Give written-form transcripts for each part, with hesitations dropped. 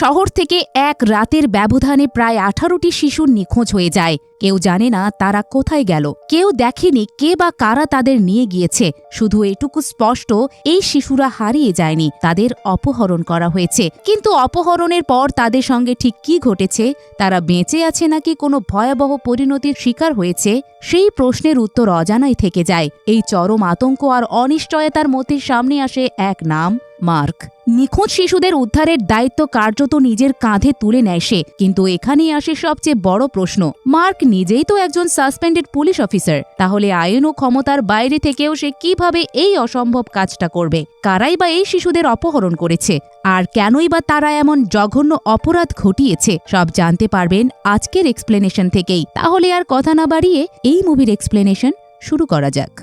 শহর থেকে এক রাতের ব্যবধানে প্রায় 18টি শিশু নিখোঁজ হয়ে যায়। কেউ জানে না তারা কোথায় গেল, কেউ দেখেনি কে বা কারা তাদের নিয়ে গিয়েছে। শুধু এটুকু স্পষ্ট, এই শিশুরা হারিয়ে যায়নি, তাদের অপহরণ করা হয়েছে। কিন্তু অপহরণের পর তাদের সঙ্গে ঠিক কি ঘটেছে, তারা বেঁচে আছে নাকি কোনো ভয়াবহ পরিণতির শিকার হয়েছে, সেই প্রশ্নের উত্তর অজানাই থেকে যায়। এই চরম আতঙ্ক আর অনিশ্চয়তার মধ্যে সামনে আসে এক নাম, মার্ক। নিখোঁজ শিশুদের উদ্ধারের দায়িত্ব কার্যত নিজের কাঁধে তুলে নেয় সে। কিন্তু এখানেই আসে সবচেয়ে বড় প্রশ্ন, মার্ক নিজেই তো একজন সাসপেন্ডেড পুলিশ অফিসার, তাহলে আইন ও ক্ষমতার বাইরে থেকেও সে কিভাবে এই অসম্ভব কাজটা করবে? কারাই বা এই শিশুদের অপহরণ করেছে, আর কেনই বা তারা এমন জঘন্য অপরাধ ঘটিয়েছে? সব জানতে পারবেন আজকের এক্সপ্লেনেশন থেকেই। তাহলে আর কথা না বাড়িয়ে এই মুভির এক্সপ্লেনেশন শুরু করা যাক।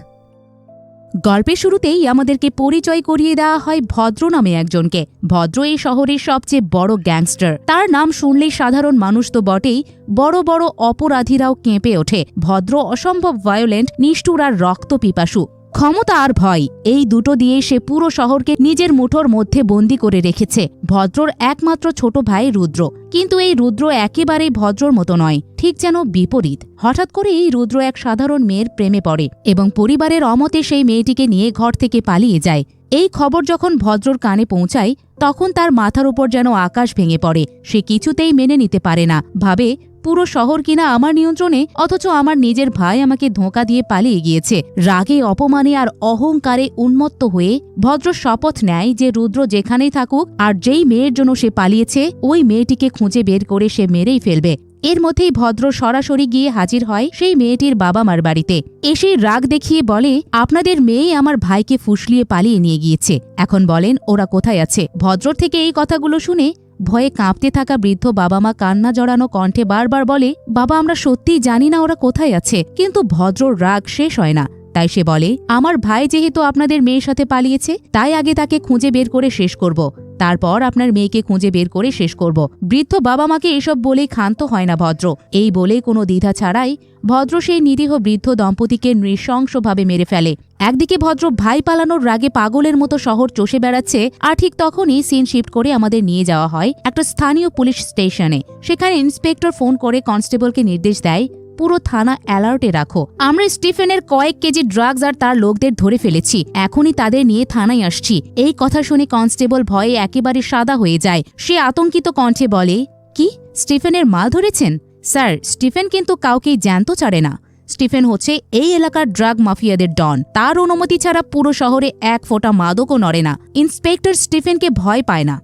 গল্পের শুরুতেই আমাদেরকে পরিচয় করিয়ে দেওয়া হয় ভদ্র নামে একজনকে। ভদ্র এই শহরের সবচেয়ে বড় গ্যাংস্টার। তার নাম শুনলেই সাধারণ মানুষ তো বটেই, বড় বড় অপরাধীরাও কেঁপে ওঠে। ভদ্র অসম্ভব ভায়োলেন্ট, নিষ্ঠুর আর রক্তপিপাসু। ক্ষমতা আর ভয়, এই দুটো দিয়ে সে পুরো শহরকে নিজের মুঠোর মধ্যে বন্দি করে রেখেছে। ভদ্রর একমাত্র ছোট ভাই রুদ্র, কিন্তু এই রুদ্র একেবারেই ভদ্রর মতো নয়, ঠিক যেন বিপরীত। হঠাৎ করে এই রুদ্র এক সাধারণ মেয়ের প্রেমে পড়ে এবং পরিবারের অমতে সেই মেয়েটিকে নিয়ে ঘর থেকে পালিয়ে যায়। এই খবর যখন ভদ্রর কানে পৌঁছায়, তখন তার মাথার উপর যেন আকাশ ভেঙে পড়ে। সে কিছুতেই মেনে নিতে পারে না, ভাবে পুরো শহর কিনা আমার নিয়ন্ত্রণে, অথচ আমার নিজের ভাই আমাকে ধোঁকা দিয়ে পালিয়ে গিয়েছে। রাগে, অপমানে আর অহংকারে উন্মত্ত হয়ে ভদ্র শপথ নেয় যে রুদ্র যেখানেই থাকুক আর যেই মেয়ের জন্য সে পালিয়েছে, ওই মেয়েটিকে খুঁজে বের করে সে মেরেই ফেলবে। এর মধ্যেই ভদ্র সরাসরি গিয়ে হাজির হয় সেই মেয়েটির বাবা মার বাড়িতে। এসে রাগ দেখিয়ে বলে, আপনাদের মেয়ে আমার ভাইকে ফুসলিয়ে পালিয়ে নিয়ে গিয়েছে, এখন বলেন ওরা কোথায় আছে? ভদ্রর থেকে এই কথাগুলো শুনে ভয়ে কাঁপতে থাকা বৃদ্ধ বাবা মা কান্না জড়ানো কণ্ঠে বারবার বলে, বাবা আমরা সত্যিই জানি না ওরা কোথায় আছে। কিন্তু ভদ্রর রাগ শেষ হয় না, তাই সে বলে, আমার ভাই যেহেতু আপনাদের মেয়ের সাথে পালিয়েছে, তাই আগে তাকে খুঁজে বের করে শেষ করব, তারপর আপনার মেয়েকে খুঁজে বের করে শেষ করব। বৃদ্ধ বাবা মাকে এসব বলেই ক্ষান্ত হয় না ভদ্র। এই বলে কোনো দ্বিধা ছাড়াই ভদ্র সেই নিরীহ বৃদ্ধ দম্পতিকে নৃশংসভাবে মেরে ফেলে। একদিকে ভদ্র ভাই পালানোর রাগে পাগলের মতো শহর চষে বেড়াচ্ছে, আর ঠিক তখনই সিন শিফট করে আমাদের নিয়ে যাওয়া হয় একটা স্থানীয় পুলিশ স্টেশনে। সেখানে ইন্সপেক্টর ফোন করে কনস্টেবলকে নির্দেশ দেয়, পুরো থানা অ্যালার্টে রাখো, আমরা স্টিফেনের কয়েক কেজি ড্রাগস আর তার লোকদের ধরে ফেলেছি, এখনই তাদের নিয়ে থানায় আসছি। এই কথা শুনে কনস্টেবল ভয়ে একেবারে সাদা হয়ে যায়। সে আতঙ্কিত কণ্ঠে বলে, কি স্টিফেনের মাল ধরেছেন? স্যার, স্টিফেন কিন্তু কাউকেই জ্যান্ত ছাড়ে না। স্টিফেন হচ্ছে এই এলাকার ড্রাগ মাফিয়াদের ডন। তার অনুমতি ছাড়া পুরো শহরে এক ফোঁটা মাদকও নড়ে না। ইন্সপেক্টর স্টিফেনকে ভয় পায় না,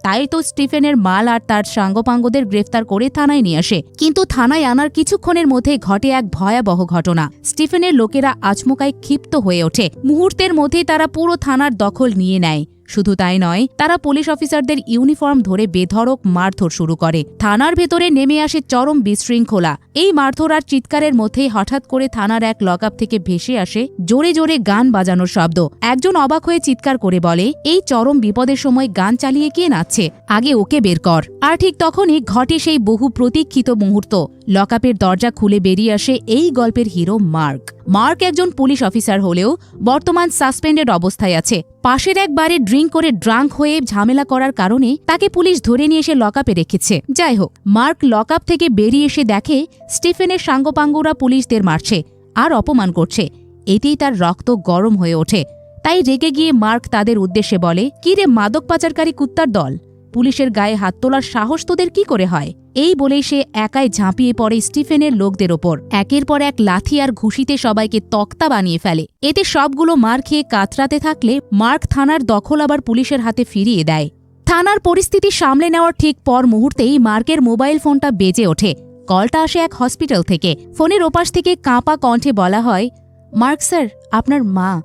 তাই তো স্টিফেনের মাল আর তার সাঙ্গপাঙ্গদের গ্রেফতার করে থানায় নিয়ে আসে। কিন্তু থানায় আনার কিছুক্ষণের মধ্যে ঘটে এক ভয়াবহ ঘটনা। স্টিফেনের লোকেরা আচমকায় ক্ষিপ্ত হয়ে ওঠে। মুহূর্তের মধ্যেই তারা পুরো থানার দখল নিয়ে নেয়। শুধু তাই নয়, তারা পুলিশ অফিসারদের ইউনিফর্ম ধরে বেধড়ক মারধর শুরু করে। থানার ভেতরে নেমে আসে চরম বিশৃঙ্খলা। এই মারধর আর চিৎকারের মধ্যেই হঠাৎ করে থানার এক লকআপ থেকে ভেসে আসে জোরে জোরে গান বাজানোর শব্দ। একজন অবাক হয়ে চিৎকার করে বলে, এই চরম বিপদের সময় গান চালিয়ে কে নাচছে, আগে ওকে বের কর। আর ঠিক তখনই ঘটে সেই বহু প্রতীক্ষিত মুহূর্ত। লকআপের দরজা খুলে বেরিয়ে আসে এই গল্পের হিরো মার্ক। মার্ক একজন পুলিশ অফিসার হলেও বর্তমান সাসপেন্ডেড অবস্থায় আছে। পাশের এক বারে ড্রিঙ্ক করে ড্রাঙ্ক হয়ে ঝামেলা করার কারণে তাকে পুলিশ ধরে নিয়ে এসে লকআপে রেখেছে। যাই হোক, মার্ক লকআপ থেকে বেরিয়ে এসে দেখে স্টিফেনের সাঙ্গপাঙ্গরা পুলিশদের মারছে আর অপমান করছে। এতেই তার রক্ত গরম হয়ে ওঠে। তাই রেগে গিয়ে মার্ক তাদের উদ্দেশ্যে বলে, কি রে মাদক পাচারকারী কুত্তার দল, পুলিশের গায়ে হাত তোলার সাহস তোদের কি করে হয়? এই বলেই সে একাই ঝাঁপিয়ে পড়ে স্টিফেনের লোকদের ওপর। একের পর এক লাথি আর ঘুষিতে সবাইকে তক্তা বানিয়ে ফেলে। এতে সবগুলো মার খেয়ে কাতরাতে থাকলে মার্ক থানার দখল আবার পুলিশের হাতে ফিরিয়ে দেয়। থানার পরিস্থিতি সামলে নেওয়ার ঠিক পর মুহূর্তেই মার্কের মোবাইল ফোনটা বেজে ওঠে। কলটা আসে এক হসপিটাল থেকে। ফোনের ওপাশ থেকে কাঁপা কণ্ঠে বলা হয়, মার্ক স্যার,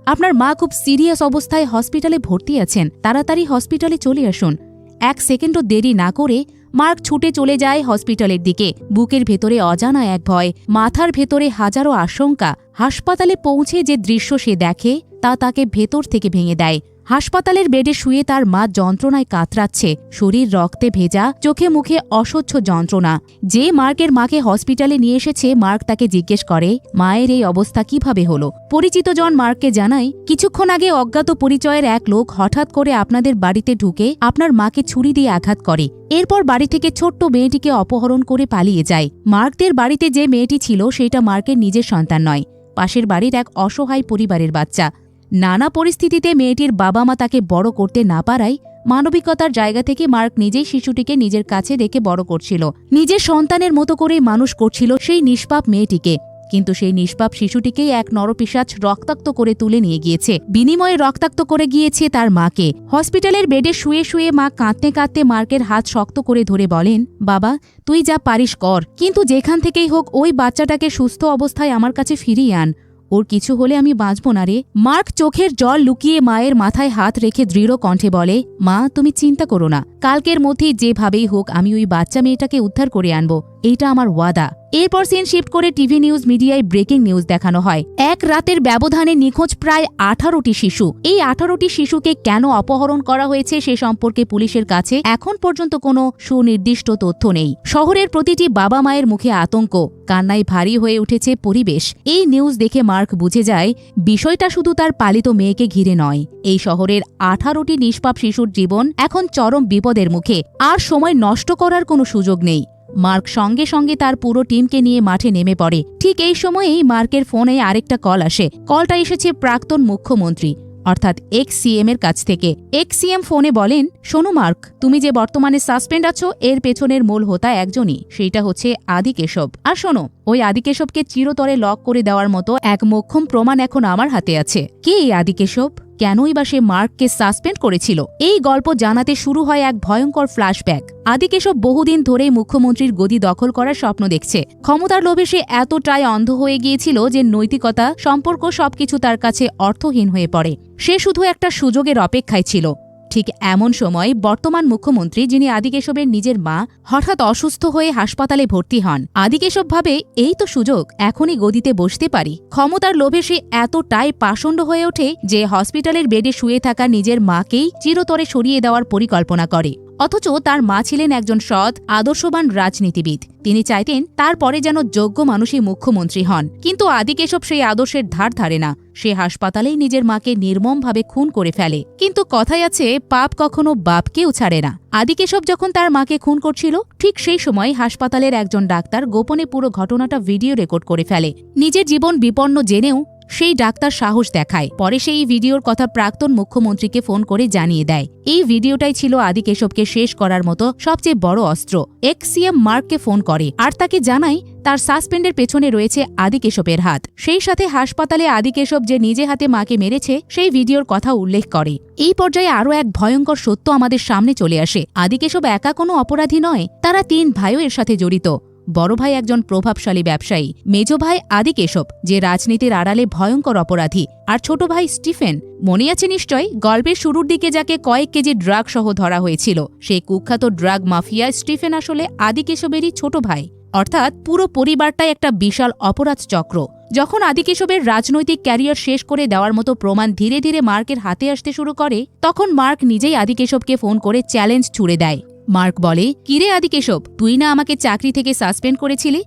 আপনার মা খুব সিরিয়াস অবস্থায় হসপিটালে ভর্তি আছেন, তাড়াতাড়ি হসপিটালে চলে আসুন। এক সেকেন্ডও দেরি না করে মার্ক ছুটে চলে যায় হসপিটালের দিকে। বুকের ভেতরে অজানা এক ভয়, মাথার ভেতরে হাজারো আশঙ্কা। হাসপাতালে পৌঁছে যে দৃশ্য সে দেখে তা তাকে ভেতর থেকে ভেঙে দেয়। হাসপাতালের বেডে শুয়ে তার মা যন্ত্রণায় কাতরাচ্ছে, শরীর রক্তে ভেজা, চোখে মুখে অসহ্য যন্ত্রণা। যে মার্কের মাকে হসপিটালে নিয়ে এসেছে, মার্ক তাকে জিজ্ঞেস করে মায়ের এই অবস্থা কিভাবে হলো। পরিচিত জন মার্ককে জানায়, কিছুক্ষণ আগে অজ্ঞাত পরিচয়ের এক লোক হঠাৎ করে আপনাদের বাড়িতে ঢুকে আপনার মাকে ছুরি দিয়ে আঘাত করে। এরপর বাড়ি থেকে ছোট্ট মেয়েটিকে অপহরণ করে পালিয়ে যায়। মার্কদের বাড়িতে যে মেয়েটি ছিল সেটা মার্কের নিজের সন্তান নয়, পাশের বাড়ির এক অসহায় পরিবারের বাচ্চা। নানা পরিস্থিতিতে মেয়েটির বাবা মা তাকে বড় করতে না পারায় মানবিকতার জায়গা থেকে মার্ক নিজেই শিশুটিকে নিজের কাছে রেখে বড় করছিল, নিজের সন্তানের মতো করেই মানুষ করছিল সেই নিষ্পাপ মেয়েটিকে। কিন্তু সেই নিষ্পাপ শিশুটিকেই এক নরপিশাচ রক্তাক্ত করে তুলে নিয়ে গিয়েছে, বিনিময়ে রক্তাক্ত করে গিয়েছে তার মাকে। হসপিটালের বেডে শুয়ে শুয়ে মা কাঁদতে কাঁদতে মার্কের হাত শক্ত করে ধরে বলেন, বাবা তুই যা পারিস কর, কিন্তু যেখান থেকেই হোক ওই বাচ্চাটাকে সুস্থ অবস্থায় আমার কাছে ফিরিয়ে আন। ওর কিছু হলে আমি বাঁচব না রে। মার্ক চোখের জল লুকিয়ে মায়ের মাথায় হাত রেখে দৃঢ় কণ্ঠে বলে, মা তুমি চিন্তা করো না, কালকের মধ্যেই যেভাবেই হোক আমি ওই বাচ্চা মেয়েটাকে উদ্ধার করে আনবো, এইটা আমার ওয়াদা। এরপর সিন শিফট করে টিভি নিউজ মিডিয়ায় ব্রেকিং নিউজ দেখানো হয়। এক রাতের ব্যবধানে নিখোঁজ প্রায় 18টি শিশু। এই 18টি শিশুকে কেন অপহরণ করা হয়েছে সে সম্পর্কে পুলিশের কাছে এখন পর্যন্ত কোনো সুনির্দিষ্ট তথ্য নেই। শহরের প্রতিটি বাবা মায়ের মুখে আতঙ্ক, কান্নায় ভারী হয়ে উঠেছে পরিবেশ। এই নিউজ দেখে মার্ক বুঝে যায় বিষয়টা শুধু তার পালিত মেয়েকে ঘিরে নয়, এই শহরের 18টি নিষ্পাপ শিশুর জীবন এখন চরম বিপদের মুখে। আর সময় নষ্ট করার কোনো সুযোগ নেই। মার্ক সঙ্গে সঙ্গে তার পুরো টিমকে নিয়ে মাঠে নেমে পড়ে। ঠিক এই সময়েই মার্কের ফোনে আরেকটা কল আসে। কলটা এসেছে প্রাক্তন মুখ্যমন্ত্রী অর্থাৎ এক্স সিএম এর কাছ থেকে। এক্স সিএম ফোনে বলেন, শোনো মার্ক, তুমি যে বর্তমানে সাসপেন্ড আছো এর পেছনের মূল হোতা একজনই, সেইটা হচ্ছে আদি কেশব। আর শোনো, ওই আদি কেশবকে চিরতরে লক করে দেওয়ার মতো এক মোক্ষম প্রমাণ এখন আমার হাতে আছে। কে এই আদি কেশব? কেনই বা সে মার্ককে সাসপেন্ড করেছিল? এই গল্প জানাতে শুরু হয় এক ভয়ঙ্কর ফ্ল্যাশব্যাক। আদি কেশব বহুদিন ধরেই মুখ্যমন্ত্রীর গদি দখল করার স্বপ্ন দেখছে। ক্ষমতার লোভে সে এতটাই অন্ধ হয়ে গিয়েছিল যে নৈতিকতা, সম্পর্ক সবকিছু তার কাছে অর্থহীন হয়ে পড়ে। সে শুধু একটা সুযোগের অপেক্ষায় ছিল। ঠিক এমন সময় বর্তমান মুখ্যমন্ত্রী, যিনি আদি কেশবের নিজের মা, হঠাৎ অসুস্থ হয়ে হাসপাতালে ভর্তি হন। আদি কেশব ভাবে, এই তো সুযোগ, এখনই গদিতে বসতে পারি। ক্ষমতার লোভে সে এতটাই পাষণ্ড হয়ে ওঠে যে হসপিটালের বেডে শুয়ে থাকা নিজের মাকেই চিরতরে সরিয়ে দেওয়ার পরিকল্পনা করে। অথচ তার মা ছিলেন একজন সৎ, আদর্শবান রাজনীতিবিদ। তিনি চাইতেন তারপরে যেন যোগ্য মানুষই মুখ্যমন্ত্রী হন। কিন্তু আদি কেশব সেই আদর্শের ধার ধারে না। সে হাসপাতালেই নিজের মাকে নির্মমভাবে খুন করে ফেলে। কিন্তু কথায় আছে, পাপ কখনো বাপকেও ছাড়ে না। আদি কেশব যখন তার মাকে খুন করছিল, ঠিক সেই সময় হাসপাতালের একজন ডাক্তার গোপনে পুরো ঘটনাটা ভিডিও রেকর্ড করে ফেলে। নিজের জীবন বিপন্ন জেনেও সেই ডাক্তার সাহস দেখায়। পরে সেই ভিডিওর কথা প্রাক্তন মুখ্যমন্ত্রীকে ফোন করে জানিয়ে দেয়। এই ভিডিওটাই ছিল আদি কেশবকে শেষ করার মতো সবচেয়ে বড় অস্ত্র। এক্স সিএম মার্ককে ফোন করে আর তাকে জানায় তার সাসপেন্ডের পেছনে রয়েছে আদি কেশবের হাত। সেই সাথে হাসপাতালে আদি কেশব যে নিজে হাতে মাকে মেরেছে সেই ভিডিওর কথা উল্লেখ করে। এই পর্যায়ে আরও এক ভয়ঙ্কর সত্য আমাদের সামনে চলে আসে। আদি কেশব একা কোনো অপরাধী নয়, তারা 3 ভাইও এর সাথে জড়িত। বড় ভাই একজন প্রভাবশালী ব্যবসায়ী, মেজ ভাই আদি কেশব যে রাজনীতির আড়ালে ভয়ঙ্কর অপরাধী, আর ছোট ভাই স্টিফেন। মনে আছে নিশ্চয়, গল্পের শুরুর দিকে যাকে কয়েক কেজি ড্রাগ সহ ধরা হয়েছিল, সেই কুখ্যাত ড্রাগ মাফিয়া স্টিফেন আসলে আদি কেশবেরই ছোট ভাই। অর্থাৎ পুরো পরিবারটাই একটা বিশাল অপরাধ চক্র। যখন আদি কেশবের রাজনৈতিক ক্যারিয়ার শেষ করে দেওয়ার মতো প্রমাণ ধীরে ধীরে মার্কের হাতে আসতে শুরু করে, তখন মার্ক নিজেই আদি কেশবকে ফোন করে চ্যালেঞ্জ ছুড়ে দেয়। মার্ক বলে, কিরে আদি কেশব, তুই না আমাকে চাকরি থেকে সাসপেন্ড করেছিলি?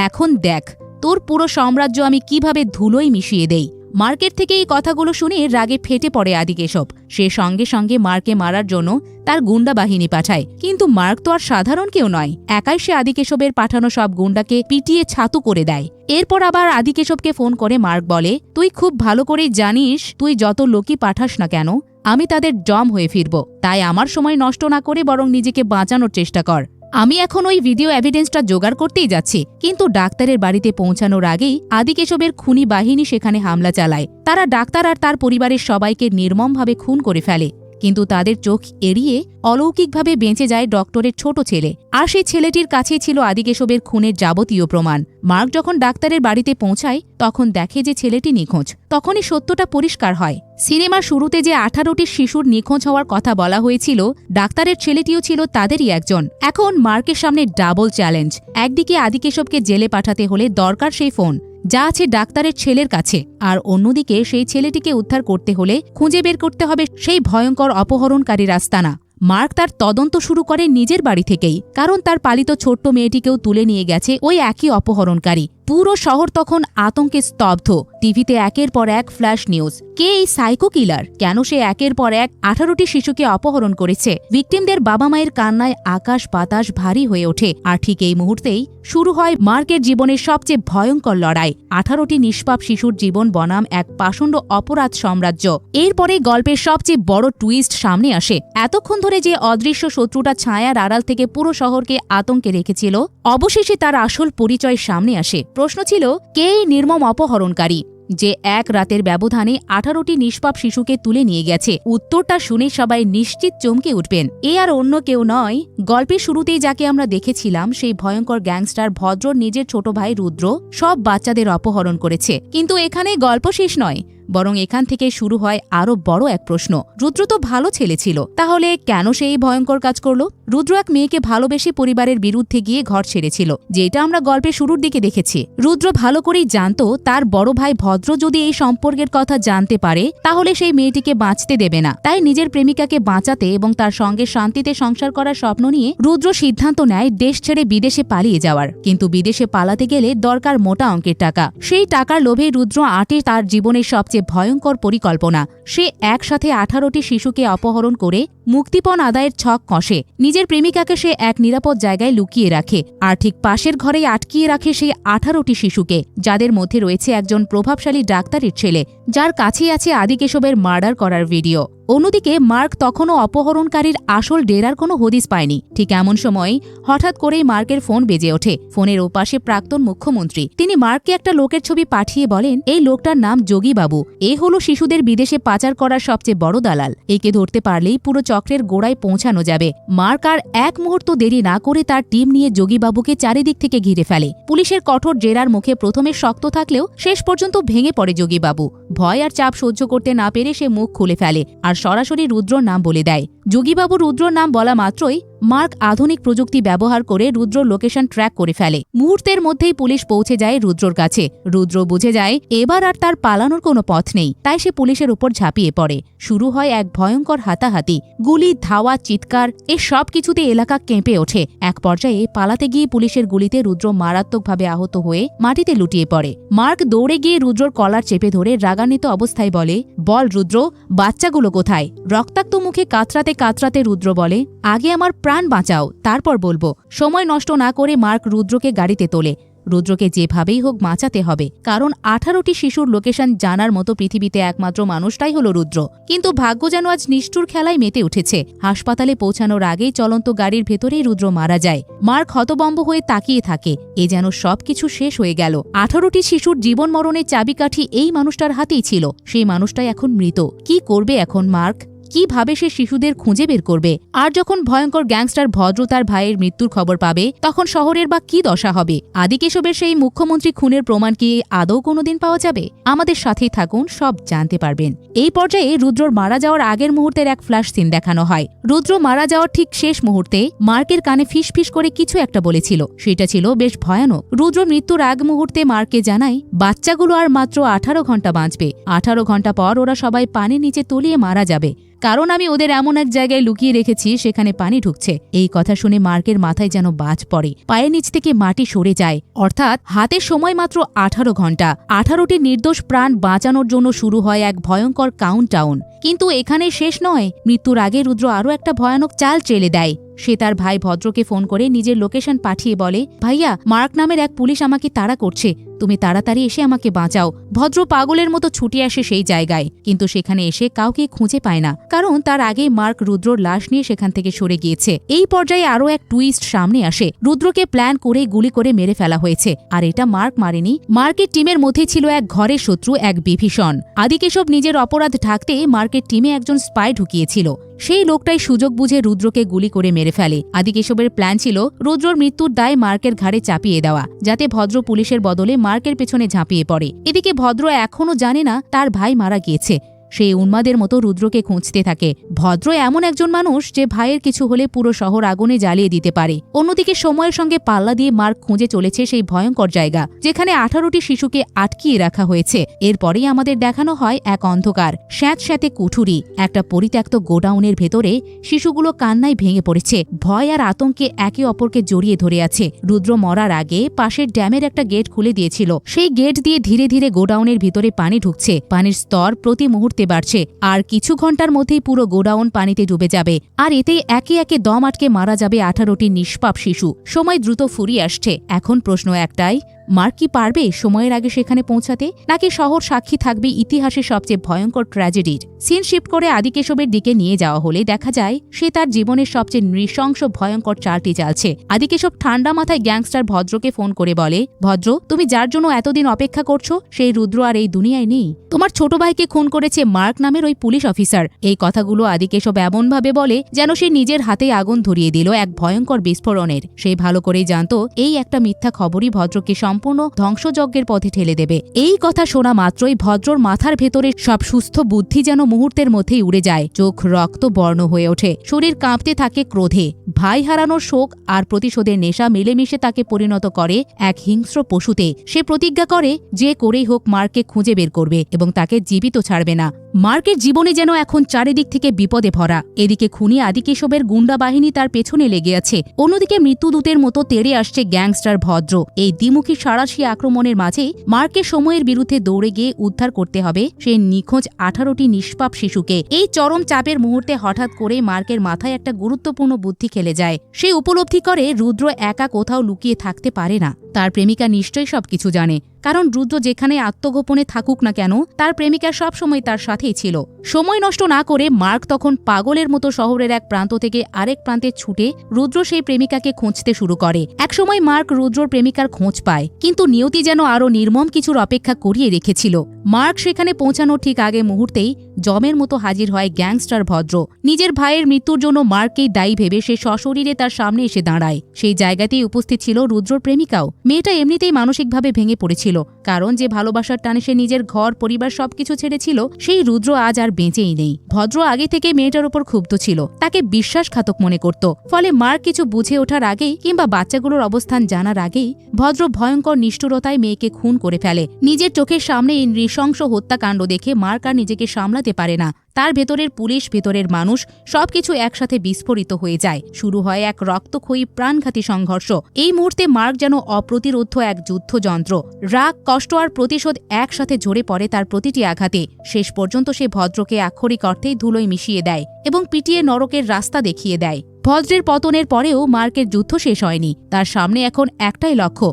এখন দেখ তোর পুরো সাম্রাজ্য আমি কিভাবে ধুলোয় মিশিয়ে দেই। মার্কের থেকে এই কথাগুলো শুনে রাগে ফেটে পড়ে আদি কেশব। সে সঙ্গে সঙ্গে মার্ককে মারার জন্য তার গুন্ডা বাহিনী পাঠায়। কিন্তু মার্ক তো আর সাধারণ কেউ নয়। একাই সে আদি কেশবের পাঠানো সব গুন্ডাকে পিটিয়ে ছাতু করে দেয়। এরপর আবার আদি কেশবকে ফোন করে মার্ক বলে, তুই খুব ভালো করেই জানিস তুই যত লোকই পাঠাস না কেন আমি তাদের জম হয়ে ফিরব। তাই আমার সময় নষ্ট না করে বরং নিজেকে বাঁচানোর চেষ্টা কর। আমি এখন ওই ভিডিও এভিডেন্সটা জোগাড় করতেই যাচ্ছি। কিন্তু ডাক্তারের বাড়িতে পৌঁছানোর আগেই আদি কেশবের খুনি বাহিনী সেখানে হামলা চালায়। তারা ডাক্তার আর তার পরিবারের সবাইকে নির্মমভাবে খুন করে ফেলে। কিন্তু তাদের চোখ এড়িয়ে অলৌকিকভাবে বেঁচে যায় ডক্টরের ছোট ছেলে। আর সেই ছেলেটির কাছেই ছিল আদি কেশবের খুনের যাবতীয় প্রমাণ। মার্ক যখন ডাক্তারের বাড়িতে পৌঁছায় তখন দেখে যে ছেলেটি নিখোঁজ। তখনই সত্যটা পরিষ্কার হয়। সিনেমার শুরুতে যে 18টি শিশুর নিখোঁজ হওয়ার কথা বলা হয়েছিল, ডাক্তারের ছেলেটিও ছিল তাদেরই একজন। এখন মার্কের সামনে ডাবল চ্যালেঞ্জ। একদিকে আদি কেশবকে জেলে পাঠাতে হলে দরকার সেই ফোন, যা আছে ডাক্তারের ছেলের কাছে। আর অন্যদিকে সেই ছেলেটিকে উদ্ধার করতে হলে খুঁজে বের করতে হবে সেই ভয়ঙ্কর অপহরণকারীর আস্তানা। মার্ক তার তদন্ত শুরু করে নিজের বাড়ি থেকেই, কারণ তার পালিত ছোট্ট মেয়েটিকেও তুলে নিয়ে গেছে ওই একই অপহরণকারী। পুরো শহর তখন আতঙ্কে স্তব্ধ। টিভিতে একের পর এক ফ্ল্যাশ নিউজ। কে এই সাইকো কিলার? কেন সে একের পর এক 18টি শিশুকে অপহরণ করেছে? ভিকটিমদের বাবা মায়ের কান্নায় আকাশ বাতাস ভারী হয়ে ওঠে। আর ঠিক এই মুহূর্তেই শুরু হয় মার্কের জীবনের সবচেয়ে ভয়ঙ্কর লড়াই। 18টি নিষ্পাপ শিশুর জীবন বনাম এক পাষণ্ড অপরাধ সাম্রাজ্য। এরপরে গল্পের সবচেয়ে বড় টুইস্ট সামনে আসে। এতক্ষণ ধরে যে অদৃশ্য শত্রুটা ছায়ার আড়াল থেকে পুরো শহরকে আতঙ্কে রেখেছিল, অবশেষে তার আসল পরিচয় সামনে আসে। প্রশ্ন ছিল, কে এই নির্মম অপহরণকারী যে এক রাতের ব্যবধানে 18টি নিষ্পাপ শিশুকে তুলে নিয়ে গেছে? উত্তরটা শুনে সবাই নিশ্চিত চমকে উঠবেন। এ আর অন্য কেউ নয়, গল্পের শুরুতেই যাকে আমরা দেখেছিলাম সেই ভয়ঙ্কর গ্যাংস্টার ভদ্রর নিজের ছোট ভাই রুদ্র সব বাচ্চাদের অপহরণ করেছে। কিন্তু এখানে গল্প শেষ নয়, বরং এখান থেকে শুরু হয় আরো বড় এক প্রশ্ন। রুদ্র তো ভালো ছেলে ছিল, তাহলে কেন সে এই ভয়ঙ্কর কাজ করলো? রুদ্র এক মেয়েকে ভালোবেসে পরিবারের বিরুদ্ধে গিয়ে ঘর ছেড়েছিল, যেটা আমরা গল্পের শুরুর দিকে দেখেছি। রুদ্র ভালো করেই জানতো তার বড় ভাই ভদ্র যদি এই সম্পর্কের কথা জানতে পারে তাহলে সেই মেয়েটিকে বাঁচতে দেবে না। তাই নিজের প্রেমিকাকে বাঁচাতে এবং তার সঙ্গে শান্তিতে সংসার করার স্বপ্ন নিয়ে রুদ্র সিদ্ধান্ত নেয় দেশ ছেড়ে বিদেশে পালিয়ে যাওয়ার। কিন্তু বিদেশে পালাতে গেলে দরকার মোটা অঙ্কের টাকা। সেই টাকার লোভে রুদ্র আঁটে তার জীবনের সবচেয়ে ভয়ঙ্কর পরিকল্পনা। সে একসাথে 18টি শিশুকে অপহরণ করে মুক্তিপণ আদায়ের ছক কষে। নিজের প্রেমিকাকে সে এক নিরাপদ জায়গায় লুকিয়ে রাখে, আর ঠিক পাশের ঘরেই আটকিয়ে রাখে সেই 18টি শিশুকে, যাদের মধ্যে রয়েছে একজন প্রভাবশালী ডাক্তারের ছেলে, যার কাছেই আছে আদিকেশবের মার্ডার করার ভিডিও। অন্যদিকে মার্ক তখনও অপহরণকারীর আসল ডেরার কোনো হদিস পায়নি। ঠিক এমন সময় হঠাৎ করেই মার্কের ফোন বেজে ওঠে। ফোনের ওপাশে প্রাক্তন মুখ্যমন্ত্রী। তিনি মার্ককে একটা লোকের ছবি পাঠিয়ে বলেন, এই লোকটার নাম যোগীবাবু। এ হলো শিশুদের বিদেশে পাচার করার সবচেয়ে বড় দালাল। একে ধরতে পারলেই পুরো চক্রের গোড়ায় পৌঁছানো যাবে। মার্ক আর এক মুহূর্ত দেরি না করে তার টিম নিয়ে যোগীবাবুকে চারিদিক থেকে ঘিরে ফেলে। পুলিশের কঠোর জেরার মুখে প্রথমে শক্ত থাকলেও শেষ পর্যন্ত ভেঙে পড়ে যোগীবাবু। ভয় আর চাপ সহ্য করতে না পেরে সে মুখ খুলে ফেলে আর সরাসরি রুদ্রর নাম বলে দেয়। যোগীবাবু রুদ্রর নাম বলা মাত্রই মার্ক আধুনিক প্রযুক্তি ব্যবহার করে রুদ্রর লোকেশন ট্র্যাক করে ফেলে। মুহূর্তের মধ্যেই পুলিশ পৌঁছে যায় রুদ্রর কাছে। রুদ্র বুঝে যায় এবার আর তার পালানোর কোনো পথ নেই, তাই সে পুলিশের উপর ঝাঁপিয়ে পড়ে। শুরু হয় এক ভয়ঙ্কর হাতাহাতি। গুলি, ধাওয়া, চিৎকার, এ সব কিছুতে এলাকা কেঁপে ওঠে। এক পর্যায়ে পালাতে গিয়ে পুলিশের গুলিতে রুদ্র মারাত্মকভাবে আহত হয়ে মাটিতে লুটিয়ে পড়ে। মার্ক দৌড়ে গিয়ে রুদ্রর কলার চেপে ধরে রাগান্বিত অবস্থায় বলে, বল রুদ্র, বাচ্চাগুলো কোথায়? রক্তাক্ত মুখে কাতরাতে কাতরাতে রুদ্র বলে, আগে আমার প্রাণ বাঁচাও, তারপর বলবো। সময় নষ্ট না করে মার্ক রুদ্রকে গাড়িতে তোলে। রুদ্রকে যেভাবেই হোক বাঁচাতে হবে, কারণ 18টি শিশুর লোকেশন জানার মতো পৃথিবীতে একমাত্র মানুষটাই হলো রুদ্র। কিন্তু ভাগ্য যেন আজ নিষ্ঠুর খেলায় মেতে উঠেছে। হাসপাতালে পৌঁছানোর আগেই চলন্ত গাড়ির ভেতরেই রুদ্র মারা যায়। মার্ক হতবম্ব হয়ে তাকিয়ে থাকে। এ যেন সবকিছু শেষ হয়ে গেল। 18টি শিশুর জীবন মরণের চাবিকাঠি এই মানুষটার হাতেই ছিল। সেই মানুষটাই এখন মৃত। কি করবে এখন মার্ক? কিভাবে সে শিশুদের খুঁজে বের করবে? আর যখন ভয়ঙ্কর গ্যাংস্টার ভদ্র তার ভাইয়ের মৃত্যুর খবর পাবে, তখন শহরের বা কি দশা হবে? আদিকেশবের সেই মুখ্যমন্ত্রী খুনের প্রমাণ কি আদৌ কোনোদিন পাওয়া যাবে? আমাদের সাথেই থাকুন, সব জানতে পারবেন। এই পর্যায়ে রুদ্রর মারা যাওয়ার আগের মুহূর্তের এক ফ্ল্যাশ সিন দেখানো হয়। রুদ্র মারা যাওয়ার ঠিক শেষ মুহূর্তে মার্কের কানে ফিস করে কিছু একটা বলেছিল। সেটা ছিল বেশ ভয়ানক। রুদ্র মৃত্যুর আগ মুহূর্তে মার্ককে জানায়, বাচ্চাগুলো আর মাত্র 18 ঘন্টা বাঁচবে। 18 ঘন্টা পর ওরা সবাই পানির নিচে তলিয়ে মারা যাবে, কারণ আমি ওদের এমন এক জায়গায় লুকিয়ে রেখেছি সেখানে পানি ঢুকছে। এই কথা শুনে মার্কের মাথায় যেন বাজ পড়ে। পায়ের নিচ থেকে মাটি সরে যায়। অর্থাৎ হাতে সময় মাত্র 18 ঘন্টা। 18টি নির্দোষ প্রাণ বাঁচানোর জন্য শুরু হয় এক ভয়ঙ্কর কাউন্টডাউন। কিন্তু এখানে শেষ নয়। মৃত্যুর আগে রুদ্র আরও একটা ভয়ানক চাল চেলে দেয়। সে তার ভাই ভদ্রকে ফোন করে নিজের লোকেশন পাঠিয়ে বলে, ভাইয়া, মার্ক নামের এক পুলিশ আমাকে তাড়া করছে, তুমি তাড়াতাড়ি এসে আমাকে বাঁচাও। ভদ্র পাগলের মতো ছুটে আসে সেই জায়গায়, কিন্তু সেখানে এসে কাউকে খুঁজে পায় না, কারণ তার আগেই মার্ক রুদ্রর লাশ নিয়ে সেখান থেকে সরে গিয়েছে। এই পর্যায়ে আরও এক টুইস্ট সামনে আসে। রুদ্রকে প্ল্যান করে গুলি করে মেরে ফেলা হয়েছে, আর এটা মার্ক মারেনি। মার্কের টিমের মধ্যে ছিল এক ঘরের শত্রু, এক বিভীষণ। আদিকেশব নিজের অপরাধ ঢাকতে মার্কের টিমে একজন স্পাই ঢুকিয়েছিল। সেই লোকটাই সুযোগ বুঝে রুদ্রকে গুলি করে মেরে ফেলে। আদিকেশবের প্ল্যান ছিল রুদ্রর মৃত্যুর দায় মার্কের ঘাড়ে চাপিয়ে দেওয়া, যাতে ভদ্র পুলিশের বদলে মার্কের পেছনে ঝাঁপিয়ে পড়ে। এদিকে ভদ্র এখনও জানে না তার ভাই মারা গিয়েছে। সেই উন্মাদের মতো রুদ্রকে খুঁজতে থাকে। ভদ্র এমন একজন মানুষ যে ভাইয়ের কিছু হলে পুরো শহর আগুনে জ্বালিয়ে দিতে পারে। অন্যদিকে সময়ের সঙ্গে পাল্লা দিয়ে মার্ক খুঁজে চলেছে সেই ভয়ঙ্কর জায়গা যেখানে 18টি শিশুকে আটকিয়ে রাখা হয়েছে। এরপরেই আমাদের দেখানো হয় এক অন্ধকার স্যাঁতস্যাঁতে কুঠুরি, একটা পরিত্যক্ত গোডাউনের ভেতরে শিশুগুলো কান্নায় ভেঙে পড়েছে, ভয় আর আতঙ্কে একে অপরকে জড়িয়ে ধরে আছে। রুদ্র মরার আগে পাশের ড্যামের একটা গেট খুলে দিয়েছিল। সেই গেট দিয়ে ধীরে ধীরে গোডাউনের ভিতরে পানি ঢুকছে। পানির স্তর প্রতি মুহূর্তে বাড়ছে, আর কিছু ঘন্টার মধ্যেই পুরো গোডাউন পানিতে ডুবে যাবে। আর এতেই একে একে দম আটকে মারা যাবে 18টি নিষ্পাপ শিশু। সময় দ্রুত ফুরিয়ে আসছে। এখন প্রশ্ন একটাই, মার্ক কি পারবে সময়ের আগে সেখানে পৌঁছাতে, নাকি শহর সাক্ষী থাকবে ইতিহাসের সবচেয়ে ভয়ঙ্কর ট্র্যাজেডির? সিন শিফট করে আদিকেশবের দিকে নিয়ে যাওয়া হলে দেখা যায় সে তার জীবনের সবচেয়ে নৃশংস ভয়ঙ্কর চালটি চালছে। আদিকেশব ঠান্ডা মাথায় গ্যাংস্টার ভদ্রকে ফোন করে বলে, ভদ্র, তুমি যার জন্য এতদিন অপেক্ষা করছো সেই রুদ্র আর এই দুনিয়ায় নেই। তোমার ছোট ভাইকে খুন করেছে মার্ক নামের ওই পুলিশ অফিসার। এই কথাগুলো আদিকেশব এমনভাবে বলে যেন সে নিজের হাতে আগুন ধরিয়ে দিল এক ভয়ঙ্কর বিস্ফোরণের। সে ভালো করেই জানত এই একটা মিথ্যা খবরই ভদ্রকে সম্পূর্ণ ধ্বংসযজ্ঞের পথে ঠেলে দেবে। এই কথা শোনা মাত্রই ভদ্রর মাথার ভেতরে সব সুস্থ বুদ্ধি যেন মুহূর্তের মধ্যেই উড়ে যায়। চোখ রক্ত বর্ণ হয়ে ওঠে, শরীর কাঁপতে থাকে ক্রোধে। ভাই হারানোর শোক আর প্রতিশোধের নেশা মিলেমিশে তাকে পরিণত করে এক হিংস্র পশুতে। সে প্রতিজ্ঞা করে যে করেই হোক মার্ককে খুঁজে বের করবে এবং তাকে জীবিত ছাড়বে না। মার্কের জীবনে যেন এখন চারিদিক থেকে বিপদে ভরা। এদিকে খুনি আদিকেশবের গুন্ডা বাহিনী তার পেছনে লেগে আছে, অন্যদিকে মৃত্যুদূতের মতো তেড়ে আসছে গ্যাংস্টার ভদ্র। এই দ্বিমুখী সাঁড়াশি আক্রমণের মাঝেই মার্কের সময়ের বিরুদ্ধে দৌড়ে গিয়ে উদ্ধার করতে হবে সেই নিখোঁজ 18টি নিষ্পাপ শিশুকে। এই চরম চাপের মুহূর্তে হঠাৎ করে মার্কের মাথায় একটা গুরুত্বপূর্ণ বুদ্ধি খেলে যায়। সে উপলব্ধি করে রুদ্র একা কোথাও লুকিয়ে থাকতে পারে না। তার প্রেমিকা নিশ্চয়ই সবকিছু জানে, কারণ রুদ্র যেখানে আত্মগোপনে থাকুক না কেন তার প্রেমিকা সবসময় তার সাথেই ছিল। সময় নষ্ট না করে মার্ক তখন পাগলের মতো শহরের এক প্রান্ত থেকে আরেক প্রান্তে ছুটে রুদ্র সেই প্রেমিকাকে খুঁজতে শুরু করে। একসময় মার্ক রুদ্রর প্রেমিকার খোঁজ পায়, কিন্তু নিয়তি যেন আরও নির্মম কিছুর অপেক্ষা করিয়ে রেখেছিল। মার্ক সেখানে পৌঁছানোর ঠিক আগে মুহূর্তেই জমের মতো হাজির হয় গ্যাংস্টার ভদ্র। নিজের ভাইয়ের মৃত্যুর জন্য মার্ককেই দায়ী ভেবে সে সশরীরে তার সামনে এসে দাঁড়ায়। সেই জায়গাতেই উপস্থিত ছিল রুদ্রর প্রেমিকাও। মেয়েটা এমনিতেই মানসিকভাবে ভেঙে পড়েছিল, কারণ যে ভালোবাসার টানে সে নিজের ঘর পরিবার সবকিছু ছেড়েছিল, সেই রুদ্র আজ আর বেঁচেই নেই। ভদ্র আগে থেকে মেয়েটার উপর ক্ষুব্ধ ছিল, তাকে বিশ্বাসঘাতক মনে করত। ফলে মার্ক কিছু বুঝে ওঠার আগেই কিংবা বাচ্চাগুলোর অবস্থান জানার আগেই ভদ্র ভয়ঙ্কর নিষ্ঠুরতায় মেয়েকে খুন করে ফেলে। নিজের চোখের সামনে এই নৃশংস হত্যাকাণ্ড দেখে মার্ক আর নিজেকে সামলাতে পারে না। তার ভেতরের পুলিশ, ভেতরের মানুষ সবকিছু একসাথে বিস্ফোরিত হয়ে যায়। শুরু হয় এক রক্তক্ষয়ী প্রাণঘাতী সংঘর্ষ। এই মুহূর্তে মার্ক যেন অপ্রতিরোধ্য এক যুদ্ধযন্ত্র। রাগ, কষ্ট আর প্রতিশোধ একসাথে ঝরে পড়ে তার প্রতিটি আঘাতে। শেষ পর্যন্ত সে ভদ্রকে আক্ষরিক অর্থেই ধুলোয় মিশিয়ে দেয় এবং পিটিয়ে নরকের রাস্তা দেখিয়ে দেয়। ভদ্রের পতনের পরেও মার্কের যুদ্ধ শেষ হয়নি। তার সামনে এখন একটাই লক্ষ্য,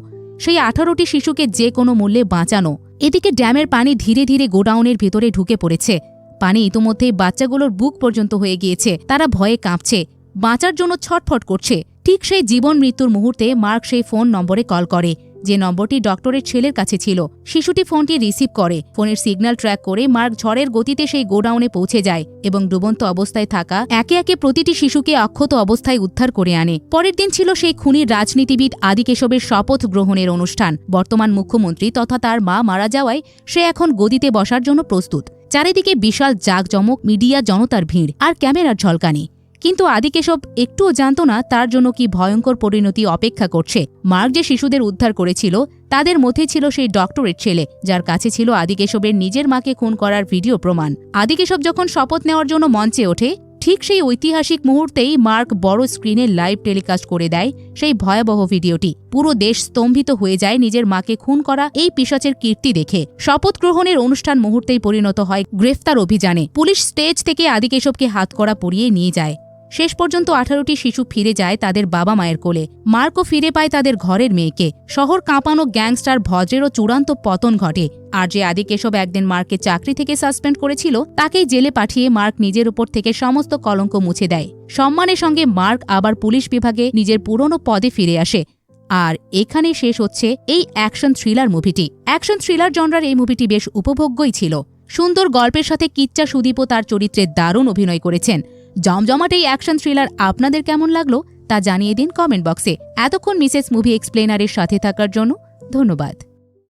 সেই 18টি শিশুকে যে কোনো মূল্যে বাঁচানো। এদিকে ড্যামের পানি ধীরে ধীরে গোডাউনের ভেতরে ঢুকে পড়েছে। পানি ইতোমধ্যেই বাচ্চাগুলোর বুক পর্যন্ত হয়ে গিয়েছে। তারা ভয়ে কাঁপছে, বাঁচার জন্য ছটফট করছে। ঠিক সেই জীবন মৃত্যুর মুহূর্তে মার্ক সেই ফোন নম্বরে কল করে, যে নম্বরটি ডক্টরের ছেলের কাছে ছিল। শিশুটি ফোনটি রিসিভ করে। ফোনের সিগন্যাল ট্র্যাক করে মার্ক ঝড়ের গতিতে সেই গোডাউনে পৌঁছে যায় এবং ডুবন্ত অবস্থায় থাকা একে একে প্রতিটি শিশুকে অক্ষত অবস্থায় উদ্ধার করে আনে। পরের দিন ছিল সেই খুনির রাজনীতিবিদ আদিকেশবের শপথ গ্রহণের অনুষ্ঠান। বর্তমান মুখ্যমন্ত্রী তথা তার মা মারা যাওয়ায় সে এখন গদিতে বসার জন্য প্রস্তুত। চারিদিকে বিশাল জাঁকজমক, মিডিয়া, জনতার ভিড় আর ক্যামেরার ঝলকানি। কিন্তু আদিকেশব একটুও জানত না তার জন্য কি ভয়ঙ্কর পরিণতি অপেক্ষা করছে। মার্ক যে শিশুদের উদ্ধার করেছিল তাদের মধ্যে ছিল সেই ডক্টরের ছেলে, যার কাছে ছিল আদিকেশবের নিজের মাকে খুন করার ভিডিও প্রমাণ। আদিকেশব যখন শপথ নেওয়ার জন্য মঞ্চে ওঠে, ঠিক সেই ঐতিহাসিক মুহূর্তেই মার্ক বড় স্ক্রিনে লাইভ টেলিকাস্ট করে দেয় সেই ভয়াবহ ভিডিওটি। পুরো দেশ স্তম্ভিত হয়ে যায় নিজের মাকে খুন করা এই পিশাচের কীর্তি দেখে। শপথ গ্রহণের অনুষ্ঠান মুহূর্তেই পরিণত হয় গ্রেফতার অভিযানে। পুলিশ স্টেজ থেকে আদিকেশবকে হাতকড়া পরিয়ে নিয়ে যায়। শেষ পর্যন্ত 18টি শিশু ফিরে যায় তাদের বাবা মায়ের কোলে। মার্কও ফিরে পায় তাদের ঘরের মেয়েকে। শহর কাঁপানো গ্যাংস্টার ভদ্রেরও চূড়ান্ত পতন ঘটে। আর যে আদিকেশব একদিন মার্ককে চাকরি থেকে সাসপেন্ড করেছিল, তাকেই জেলে পাঠিয়ে মার্ক নিজের উপর থেকে সমস্ত কলঙ্ক মুছে দেয়। সম্মানের সঙ্গে মার্ক আবার পুলিশ বিভাগে নিজের পুরনো পদে ফিরে আসে। আর এখানেই শেষ হচ্ছে এই অ্যাকশন থ্রিলার মুভিটি। অ্যাকশন থ্রিলার জনরার এই মুভিটি বেশ উপভোগ্যই ছিল। সুন্দর গল্পের সাথে কিচ্চা সুদীপও তার চরিত্রে দারুণ অভিনয় করেছেন। জমজমাট এই অ্যাকশন থ্রিলার আপনাদের কেমন লাগলো তা জানিয়ে দিন কমেন্ট বক্সে। এতক্ষণ মিসেস মুভি এক্সপ্লেনারের সাথে থাকার জন্য ধন্যবাদ।